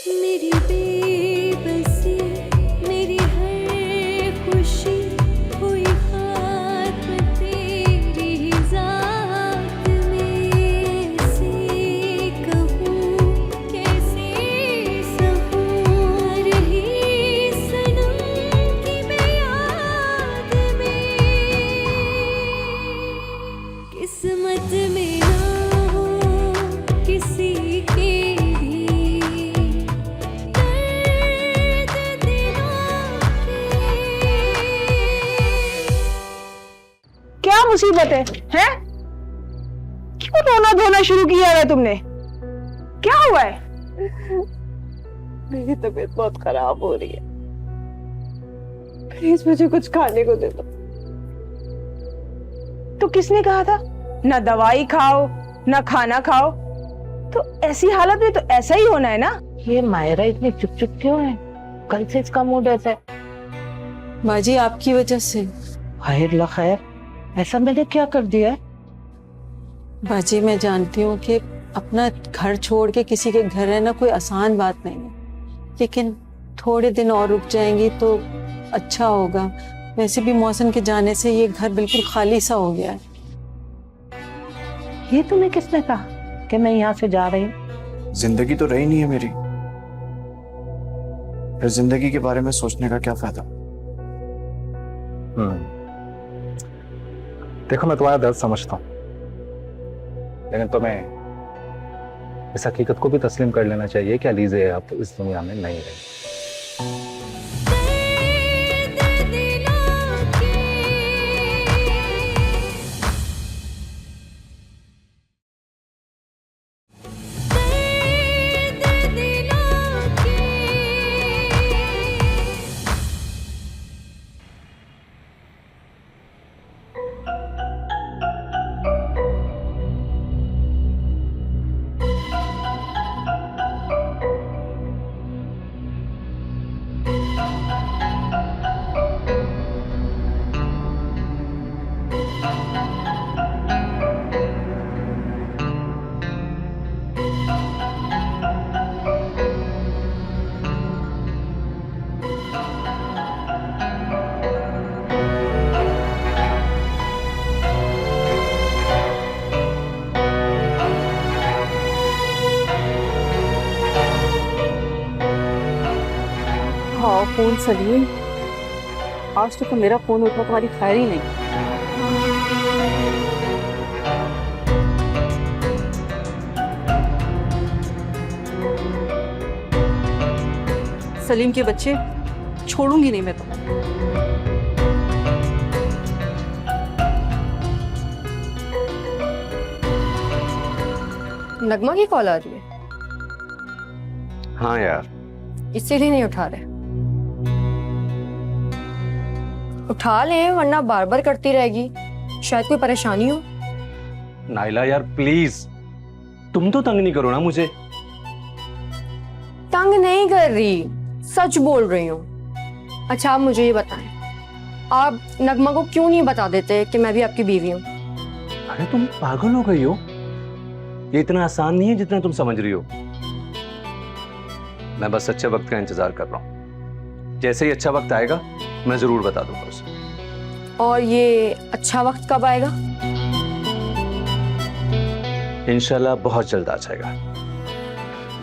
मेरी बेबसी, मेरी हर खुशी हुई खात्म तेरी ही ज़ात में। से कहूँ कैसे सहूँ रही सनम की मैं याद में। किस्मत में ना हो किसी के भी दर्द दिलों के। क्या मुसीबत है? हैं? क्यों रोना धोना शुरू किया है तुमने? क्या हुआ है? मेरी तबीयत बहुत खराब हो रही है, प्लीज मुझे कुछ खाने को दे दो। तो किसने कहा था ना दवाई खाओ ना खाना खाओ? तो ऐसी हालत में तो ऐसा ही होना है ना। ये मायरा इतनी चुप चुप क्यों है? कल से इसका मूड ऐसा है। बाजी आपकी वजह से। खैर खैर, ऐसा मैंने क्या कर दिया है? बाजी मैं जानती हूँ कि अपना घर छोड़ के किसी के घर रहना कोई आसान बात नहीं है, लेकिन थोड़े दिन और रुक जाएंगी तो अच्छा होगा। वैसे भी मौसम के जाने से ये घर बिल्कुल खाली सा हो गया है। ये तुम्हें किसने कहा कि मैं यहाँ से जा रही हूँ? जिंदगी तो रही नहीं है मेरी, फिर जिंदगी के बारे में सोचने का क्या फायदा। देखो, मैं तुम्हारा दर्द समझता हूँ, लेकिन तुम्हें इस हकीकत को भी तस्लीम कर लेना चाहिए कि अलीज़े अब तो इस दुनिया में नहीं रही। दर्द दिलों के। दर्द दिलों के। हाँ फोन सलीम, आज तो मेरा फोन उठा तुम्हारी खैर ही नहीं। सलीम के बच्चे छोड़ूंगी नहीं मैं तुम्हें। नगमा की कॉल आ रही है, हाँ यार, इसीलिए नहीं उठा रहे। उठा ले वरना बार बार करती रहेगी, शायद कोई परेशानी हो। नाइला यार प्लीज, तुम तो तंग नहीं करो ना मुझे। तंग नहीं कर रही, सच बोल रही हूँ। अच्छा आप मुझे ये बताएं, आप नगमा को क्यों नहीं बता देते कि मैं भी आपकी बीवी हूँ? अरे तुम पागल हो गई हो, ये इतना आसान नहीं है जितना तुम समझ रही हो। मैं बस अच्छे वक्त का इंतजार कर रहा हूँ, जैसे ही अच्छा वक्त आएगा मैं जरूर बता दूंगा उसे। और ये अच्छा वक्त कब आएगा? इंशाल्लाह बहुत जल्द आ जाएगा,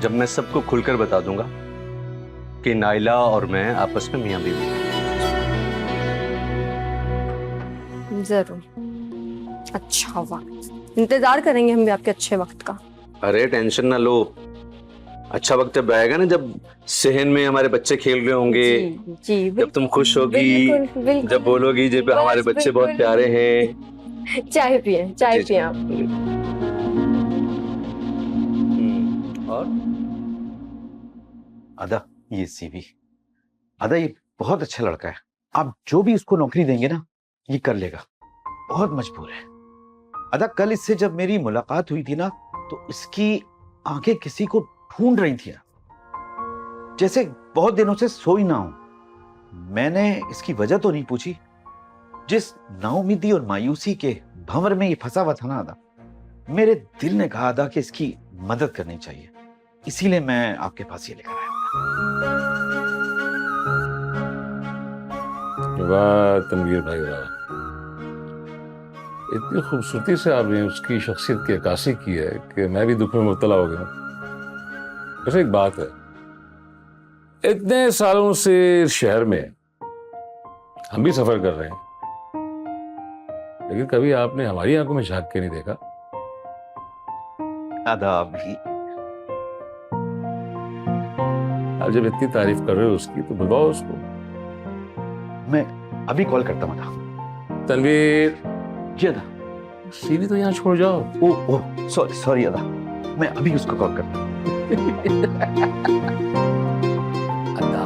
जब मैं सबको खुलकर बता दूंगा कि नाइला और मैं आपस में मियां बीवी हैं। जरूर, अच्छा वक्त इंतजार करेंगे हम भी आपके अच्छे वक्त का। अरे टेंशन ना लो, अच्छा वक्त जब आएगा ना, जब सहन में हमारे बच्चे खेल रहे होंगे, जी जब तुम खुश होगी, बिल्कुल, बिल्कुल। जब बोलोगी जब हमारे बस बच्चे बहुत बिल्कुल। प्यारे हैं। चाय पिए, चाय जी, जी। पिए आप। और अदा, ये सीवी, अदा ये बहुत अच्छा लड़का है, आप जो भी उसको नौकरी देंगे ना ये कर लेगा, बहुत मजबूर है। अदा कल इससे जब मेरी मुलाकात हुई थी ना तो इसकी आंखें किसी को ढूंढ रही थी, जैसे बहुत दिनों से सोई ना हो। मैंने इसकी वजह तो नहीं पूछी, जिस नाउमीदी और मायूसी के भंवर में ये फंसा हुआ था ना अदा, मेरे दिल ने कहा अदा कि इसकी मदद करनी चाहिए, इसीलिए मैं आपके पास ये लेकर आया। वाह तनवीर भाई वाह, इतनी खूबसूरती से आपने उसकी शख्सियत की अक्कासी की है कि मैं भी दुख में मुब्तला हो गया हूं। वैसे एक बात है, इतने सालों से इस शहर में हम भी सफर कर रहे हैं, लेकिन कभी आपने हमारी आंखों में झांक के नहीं देखा। आदाब भी। आप जब इतनी तारीफ कर रहे हो उसकी तो बुलवाओ उसको। मैं अभी कॉल करता हूँ अदा। तनवीर, जी अदा। सीढ़ी तो यहाँ छोड़ जाओ। ओह सॉरी सॉरी अदा, मैं अभी उसको कॉल करता हूँ। अदा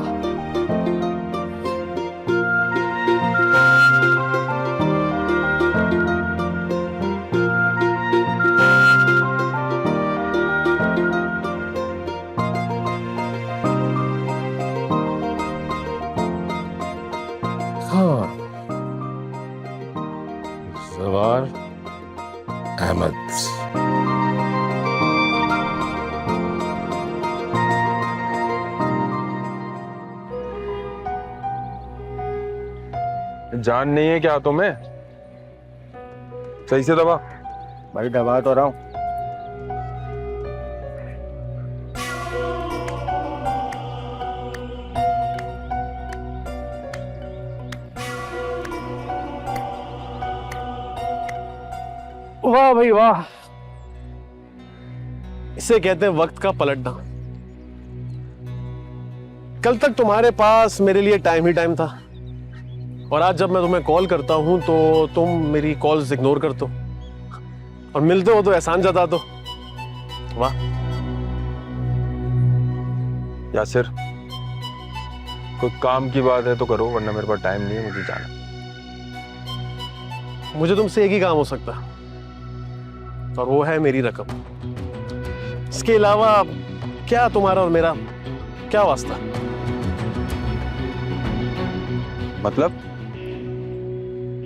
हाँ, जवार अहमद। जान नहीं है क्या तुम्हें? सही से दबा। भाई दबा तो रहा हूँ। वाह भाई वाह, इसे कहते हैं वक्त का पलटना। कल तक तुम्हारे पास मेरे लिए टाइम ही टाइम था, और आज जब मैं तुम्हें कॉल करता हूं तो तुम मेरी कॉल्स इग्नोर करते हो, और मिलते हो तो एहसान जता दो। वाह यासिर, कोई काम की बात है तो करो, वरना मेरे पास टाइम नहीं है, मुझे जाना। मुझे तुमसे एक ही काम हो सकता है, और वो है मेरी रकम। इसके अलावा क्या तुम्हारा और मेरा क्या वास्ता?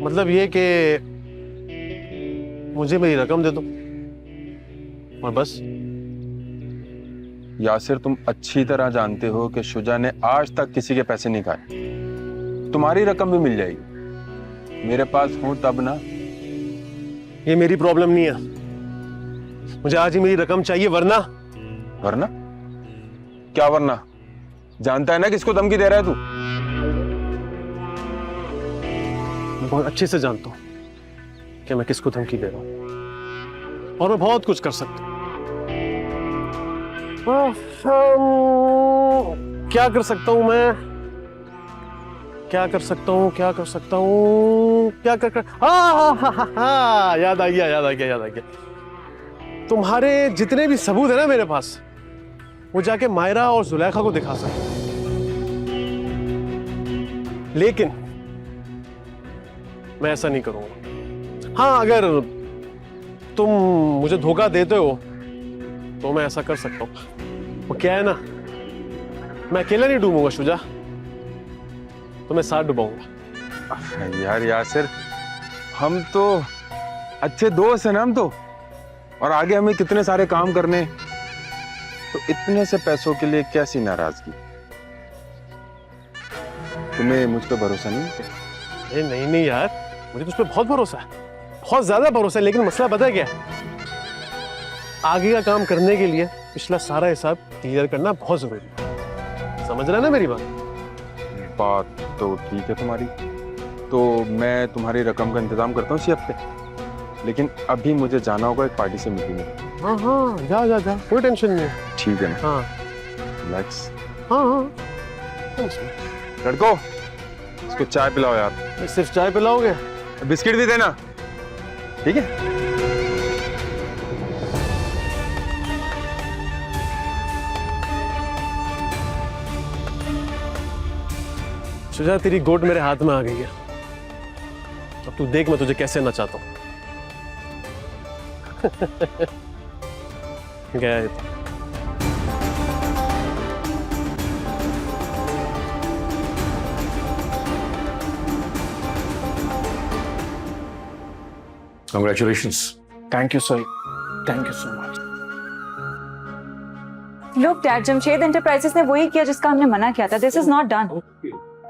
मतलब ये कि मुझे मेरी रकम दे दो और बस। यासिर, तुम अच्छी तरह जानते हो कि शुजा ने आज तक किसी के पैसे नहीं खाए। तुम्हारी रकम भी मिल जाएगी, मेरे पास हो तब ना। ये मेरी प्रॉब्लम नहीं है, मुझे आज ही मेरी रकम चाहिए, वरना। वरना क्या? वरना जानता है ना किसको धमकी दे रहा है तू? मैं बहुत अच्छे से जानता हूं कि मैं किसको धमकी दे रहा हूं, और मैं बहुत कुछ कर सकता हूं। क्या कर सकता हूं मैं? क्या कर सकता हूं? क्या कर सकता हूं? क्या कर हाँ, याद आ गया। तुम्हारे जितने भी सबूत है ना मेरे पास, वो जाके मायरा और जुलेखा को दिखा सकते, लेकिन मैं ऐसा नहीं करूंगा। हाँ, अगर तुम मुझे धोखा देते हो तो मैं ऐसा कर सकता हूं। वो क्या है ना, मैं अकेला नहीं डूबूंगा शुजा, तो मैं साथ डुबाऊंगा। यार यासिर, हम तो अच्छे दोस्त हैं ना हम तो, और आगे हमें कितने सारे काम करने, तो इतने से पैसों के लिए कैसी नाराजगी? तुम्हें मुझ पे भरोसा नहीं? नहीं यार, मुझे तुझ पे बहुत भरोसा है, बहुत ज्यादा भरोसा है, लेकिन मसला पता है क्या है? आगे का काम करने के लिए पिछला सारा हिसाब क्लियर करना बहुत जरूरी है। समझ रहा है ना मेरी बात? बात तो ठीक है तुम्हारी, तो मैं तुम्हारी रकम का इंतजाम करता हूँ इसी हफ्ते, लेकिन अभी मुझे जाना होगा एक पार्टी से मीटिंग में। हाँ, जा, कोई टेंशन नहीं। ठीक है ना? हाँ रिलैक्स। हाँ। लड़को, इसको चाय पिलाओ यार। सिर्फ चाय पिलाओगे? बिस्किट भी देना, ठीक है? शुजा, तेरी गोट मेरे हाथ में आ गई है, अब तू देख मैं तुझे कैसे नचाता हूं। गया है तो। Congratulations. Thank you sir, thank you so much. लोग डैड, जमशेद एंटरप्राइजेस ने वही किया जिसका हमने मना किया था. This is not done.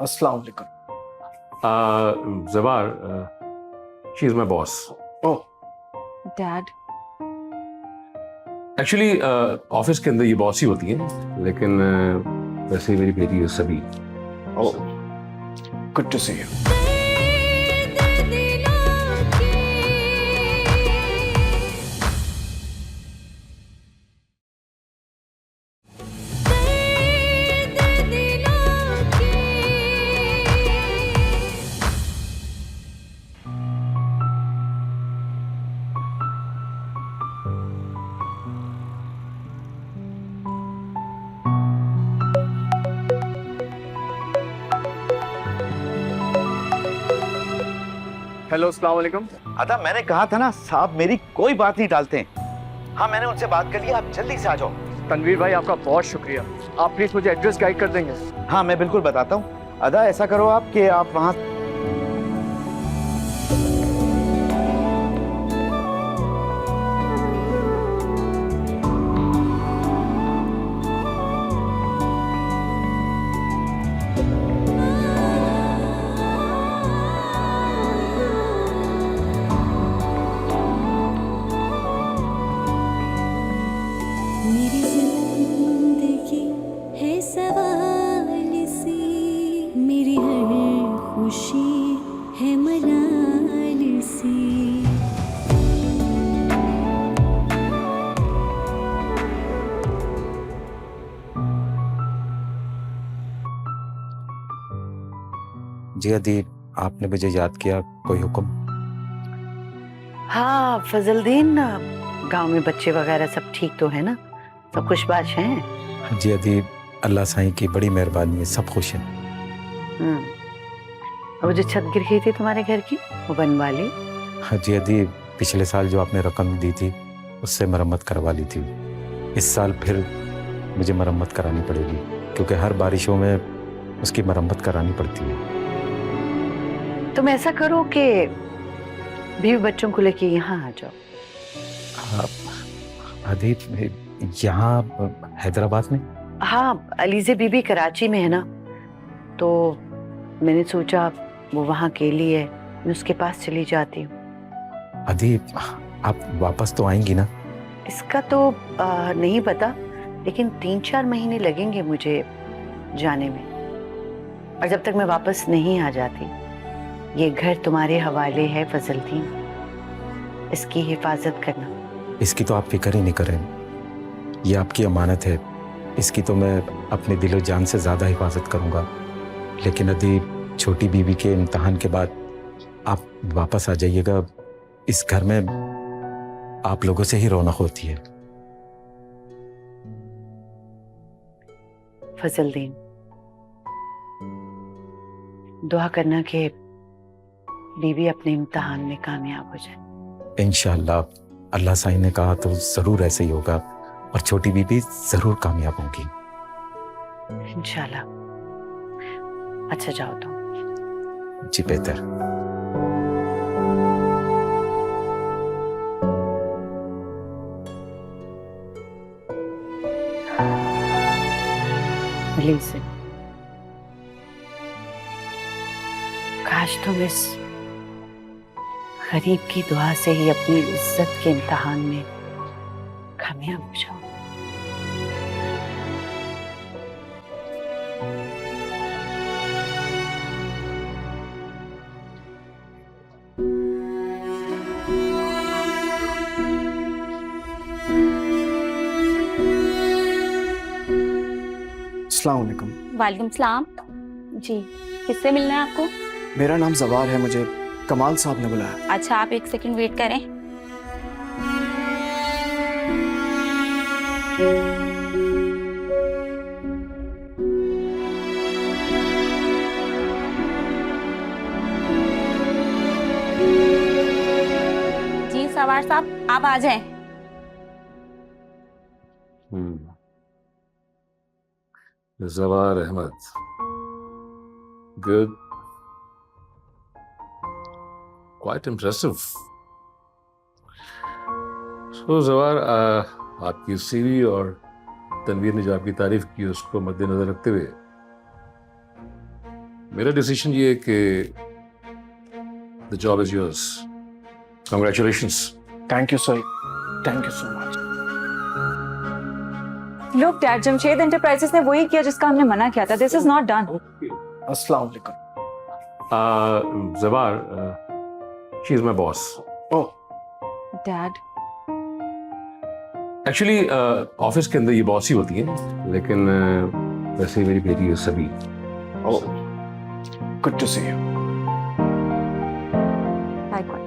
अस्सलाम वालेकुम. जवार, she is my boss. Oh, dad, actually office के अंदर ये बॉस ही होती है, लेकिन वैसे मेरी बेटी है सभी. Oh, good to see you. दर्द दिलों के दर्द दिलों के हेलो, अस्सलाम वालेकुम. अदा मैंने कहा था ना साहब मेरी कोई बात नहीं टालते हैं. हाँ मैंने उनसे बात कर ली, आप जल्दी से आ जाओ. तनवीर भाई, आपका बहुत शुक्रिया. आप प्लीज मुझे एड्रेस गाइड कर देंगे? हाँ मैं बिल्कुल बताता हूँ. अदा ऐसा करो आप कि आप वहाँ मेरी जिंदगी है सवाल सी, मेरी हर खुशी है मलाल सी. जी अदीब, आपने मुझे याद किया, कोई हुक्म? हाँ फजलदीन, गांव में बच्चे वगैरह सब ठीक तो है ना? सब खुशबाश हैं? जी अदीब, अल्लाह साईं की बड़ी मेहरबानी है, सब खुश हैं. और वो जो छत गिर गई थी तुम्हारे घर की, वो बनवा ली? हाँ जी अदीब, पिछले साल जो आपने रकम दी थी उससे मरम्मत करवा ली थी. इस साल फिर मुझे मरम्मत करानी पड़ेगी, क्योंकि हर बारिशों में उसकी मरम्मत करानी पड़ती है. तुम ऐसा करो कि बीवी बच्चों को लेके यहाँ आ जाओ. अदीब, यहाँ हैदराबाद में? हाँ, अलीज़े बीबी कराची में है ना, तो मैंने सोचा वो वहाँ अकेली है, मैं उसके पास चली जाती हूँ. अदीब, आप वापस तो आएंगी ना? इसका तो नहीं पता, लेकिन 3-4 महीने लगेंगे मुझे जाने में. और जब तक मैं वापस नहीं आ जाती, ये घर तुम्हारे हवाले है फजलदीन. इसकी हिफाजत करना. इसकी तो आप फिक्र ही नहीं करें, ये आपकी अमानत है. इसकी तो मैं अपने दिलो जान से ज़्यादा हिफाजत करूँगा. लेकिन अदीब, छोटी बीवी के इम्तिहान के बाद आप वापस आ जाइएगा. इस घर में आप लोगों से ही रौनक होती है. फजलदीन, दुआ करना कि बीवी अपने इम्तिहान में कामयाब हो जाए. इंशाअल्लाह, अल्लाह साईं ने कहा तो ज़रूर ऐसे ही होगा, और छोटी बीबी ज़रूर कामयाब होगी. इंशाल्लाह. अच्छा जाओ तुम. जी बेहतर. अलीज़े, काश तुम इस गरीब की दुआ से ही अपनी इज्जत के इम्तिहान में कामयाब हो जाओ. अस्सलाम वालेकुम. वालेकुम सलाम. जी, किससे मिलना है आपको? मेरा नाम जवार है, मुझे कमाल साहब ने बुलाया. अच्छा, आप 1 सेकंड वेट करें. जी सवार साहब, आप आ जाएं. जवार अहमद, गुड, क्वाइट इम्प्रेसिव. सो जवार, आपकी सीवी और तनवीर ने जो आपकी तारीफ की उसको मद्देनजर रखते हुए मेरा डिसीजन ये है कि the job is yours. Congratulations. Thank you sir, thank you so much. Look dad, Jamshed enterprises ने वही किया जिसका हमने मना किया था। This is not done. अस्सलाम वालेकुम। जवार, she is my boss. Oh dad, actually office के अंदर ये बॉस ही होती है, लेकिन वैसे मेरी बेटी है सभी। Oh, good to see you.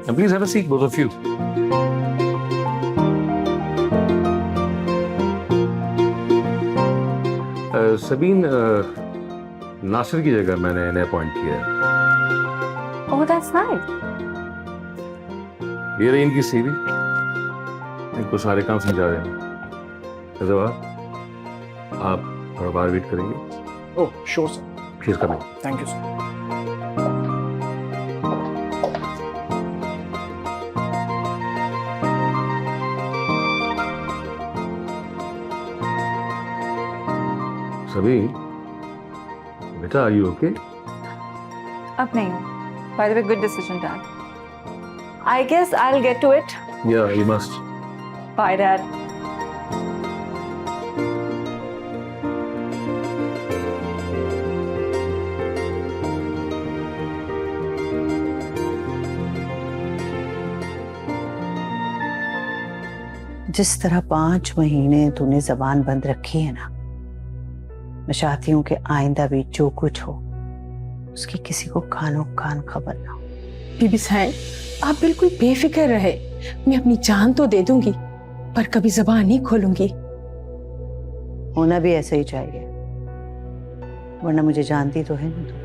Please have a seat both of you. Sabeen, Nasir की जगह मैंने इन्हें अपॉइंट किया है। Oh that's nice. ये रही इनकी सीवी, इनको सारे काम समझा रहे हैं। जवाब, आप थोड़ा बाहर वेट करेंगे? Oh sure sir. Please come in. Thank you sir. सभी बेटा, आर यू ओके? अब नहीं हूँ। By the way, good decision dad. I guess I will get to it. Yeah you must. Bye dad. जिस तरह 5 महीने तूने जबान बंद रखी है ना, मैं चाहती हूँ कि आइंदा भी जो कुछ हो उसकी किसी को कानो कान खबर ना हो। बीबी साहब, आप बिल्कुल बेफिक्र रहे। मैं अपनी जान तो दे दूंगी, पर कभी जबान नहीं खोलूंगी। होना भी ऐसा ही चाहिए, वरना मुझे जानती तो है ना तू।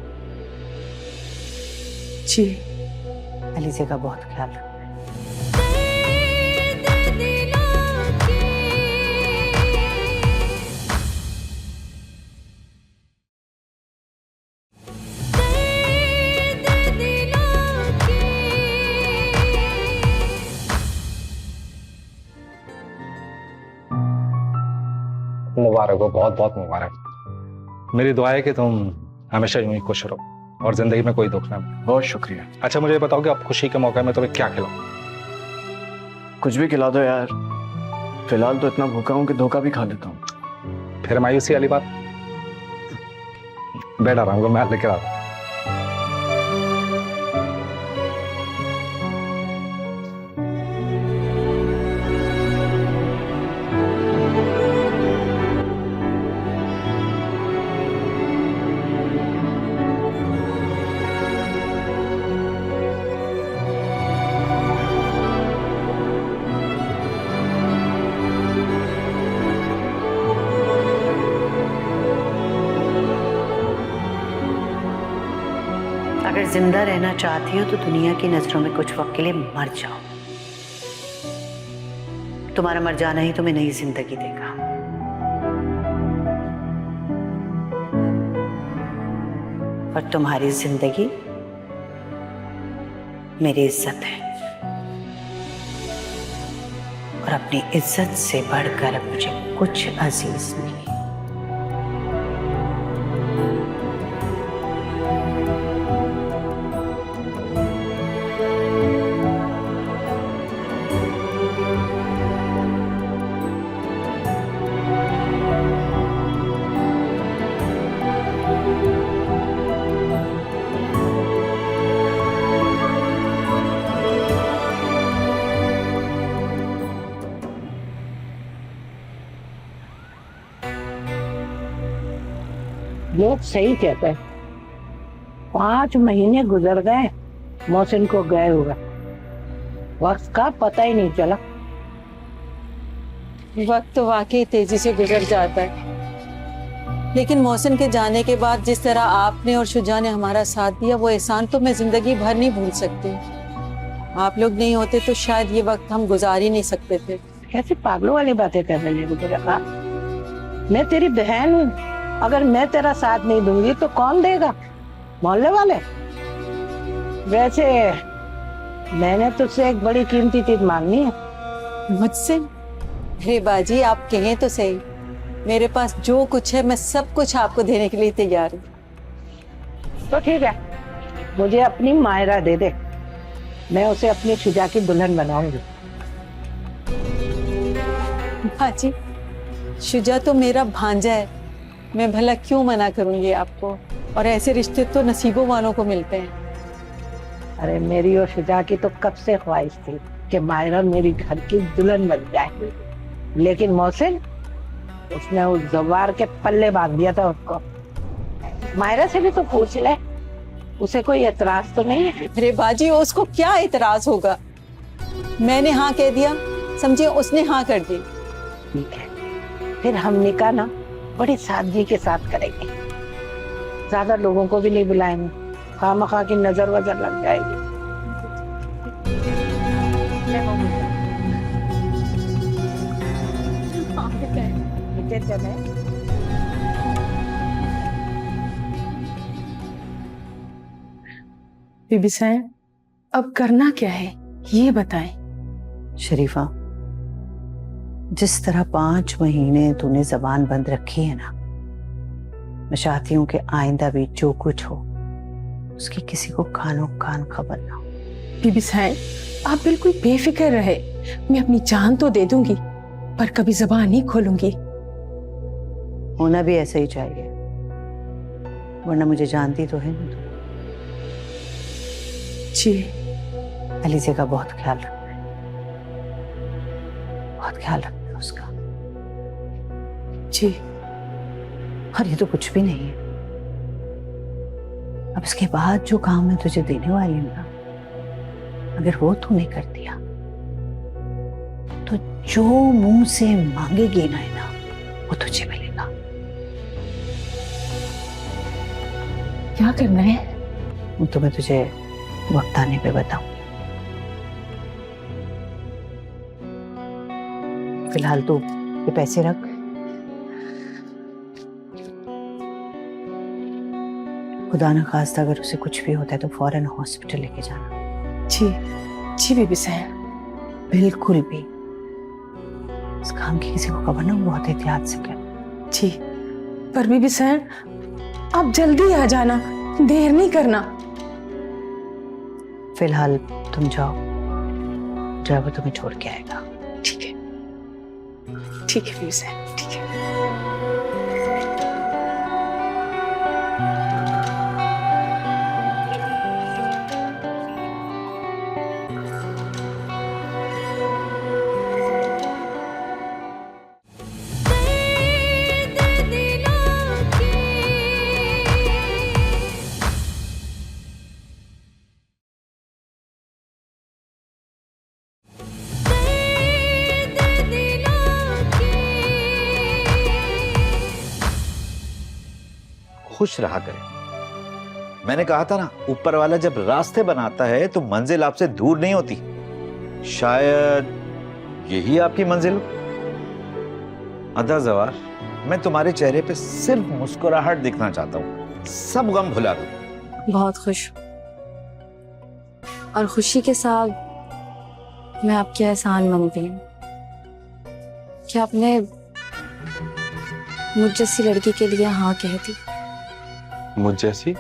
जी। अलीजे का बहुत ख्याल रख। मुबारक हो, बहुत बहुत मुबारक। मेरी दुआ है कि तुम हमेशा यूं ही खुश रहो और जिंदगी में कोई दुख ना मिले। बहुत शुक्रिया। अच्छा, मुझे बताओ कि अब खुशी के मौके में तुम्हें क्या खिलाऊं? कुछ भी खिला दो यार, फिलहाल तो इतना भूखा हूँ कि धोखा भी खा लेता हूँ। फिर मायूसी वाली बात? बैठा रहूंगा, मैं लेकर आता हूं। अगर जिंदा रहना चाहती हो तो दुनिया की नजरों में कुछ वक्त के लिए मर जाओ। तुम्हारा मर जाना ही तुम्हें नई जिंदगी देगा। और तुम्हारी जिंदगी मेरी इज्जत है, और अपनी इज्जत से बढ़कर अब मुझे कुछ अजीज नहीं। लोग सही कहते हैं, 5 महीने गुजर गए मोहसिन को गए हुए, वक्त का पता ही नहीं चला। वक्त तो वाकई तेजी से गुजर जाता है, लेकिन मोहसिन के जाने के बाद जिस तरह आपने और शुजा ने हमारा साथ दिया, वो एहसान तो मैं जिंदगी भर नहीं भूल सकती। आप लोग नहीं होते तो शायद ये वक्त हम गुजार ही नहीं सकते थे। कैसे पागलों वाली बातें कर रही है गुजरा? मैं तेरी बहन हूँ, अगर मैं तेरा साथ नहीं दूंगी तो कौन देगा? मोहल्ले वाले? वैसे मैंने तुझसे एक बड़ी कीमती चीज मांगनी है। मुझसे? अरे बाजी, आप कहें तो सही, मेरे पास जो कुछ है मैं सब कुछ आपको देने के लिए तैयार हूँ। तो ठीक है, मुझे अपनी मायरा दे दे, मैं उसे अपनी शुजा की दुल्हन बनाऊंगी। बाजी, शुजा तो मेरा भांजा है, मैं भला क्यों मना करूंगी आपको, और ऐसे रिश्ते तो नसीबों वालों को मिलते हैं। अरे मेरी और शुजा की तो कब से ख्वाहिश थी कि मायरा मेरी घर की दुल्हन बन जाए, लेकिन मोहसिन उसने उस जवार के पल्ले बांध दिया था उसको। मायरा से भी तो पूछ ले, उसे कोई एतराज तो नहीं है? अरे बाजी, उसको क्या एतराज होगा, मैंने हाँ कह दिया, समझिए उसने हाँ कर दी। ठीक है, फिर हम निकाह ना बड़ी सादगी के साथ करेंगे, ज्यादा लोगों को भी नहीं बुलाएंगे, खामखा की नजर वजर लग जाएगी। चले। बीबी साहब, अब करना क्या है ये बताएं। शरीफा, जिस तरह 5 महीने तूने जबान बंद रखी है ना, मैं चाहती हूँ कि आइंदा भी जो कुछ हो उसकी किसी को कानो कान खबर ना हो। बीबी साहब, आप बिल्कुल बेफिक्र रहे, मैं अपनी जान तो दे दूंगी पर कभी जबान नहीं खोलूंगी। होना भी ऐसा ही चाहिए, वरना मुझे जानती तो है ना तू। जी। अलीजे का बहुत ख्याल रखना है, बहुत ख्याल रखना है उसका। जी। और ये तो कुछ भी नहीं है, अब इसके बाद जो काम मैं तुझे देने वाली हूं ना, अगर वो तूने कर दिया तो जो मुंह से मांगेगी ना वो तुझे मिलेगा। क्या करना है? वो तो मैं तुझे वक्त आने पे बताऊंगी। फिलहाल तो ये पैसे रख, खुदा न खास्ता अगर उसे कुछ भी होता है तो फौरन हॉस्पिटल लेके जाना। जी जी बीबी साहब। बिल्कुल भी इस काम की किसी को खबर ना, बहुत एहतियात से कर। जी, पर बीबी साहब आप जल्दी आ जाना, देर नहीं करना। फिलहाल तुम जाओ, ड्राइवर तुम्हें छोड़ के आएगा। ठीक है, ठीक है बीबी साहब, ठीक है। खुश रहा करें। मैंने कहा था ना, ऊपर वाला जब रास्ते बनाता है तो मंजिल आपसे दूर नहीं होती। शायद यही आपकी मंजिल हो। अदा जवार, मैं तुम्हारे चेहरे पे सिर्फ मुस्कुराहट दिखना चाहता हूँ, सब गम भुला दो। बहुत खुश हूँ, और खुशी के साथ मैं आपके एहसान मंगती हूँ कि आपने मुझ जैसी लड़की के लिए हाँ कह दी। मुझ जैसी?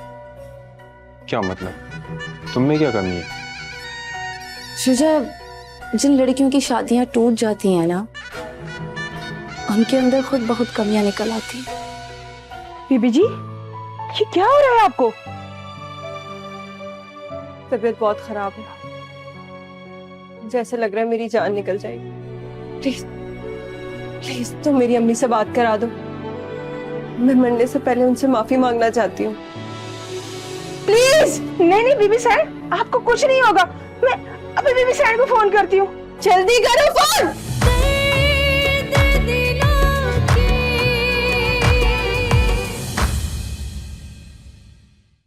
क्या मतलब? तुमने क्या करनी है? शुजा, जिन लड़कियों की शादियां टूट जाती हैं ना, उनके अंदर खुद बहुत कमियां निकल आती हैं। बीबी जी, ये क्या हो रहा है आपको? तबीयत बहुत खराब है, जैसे लग रहा है मेरी जान निकल जाएगी। प्लीज प्लीज तुम मेरी अम्मी से बात करा दो, मैं मरने से पहले उनसे माफी मांगना चाहती हूँ। प्लीज। नहीं नहीं बीबी साहब, आपको कुछ नहीं होगा, मैं अभी बीबी साहब को फोन करती हूँ। जल्दी करो फोन।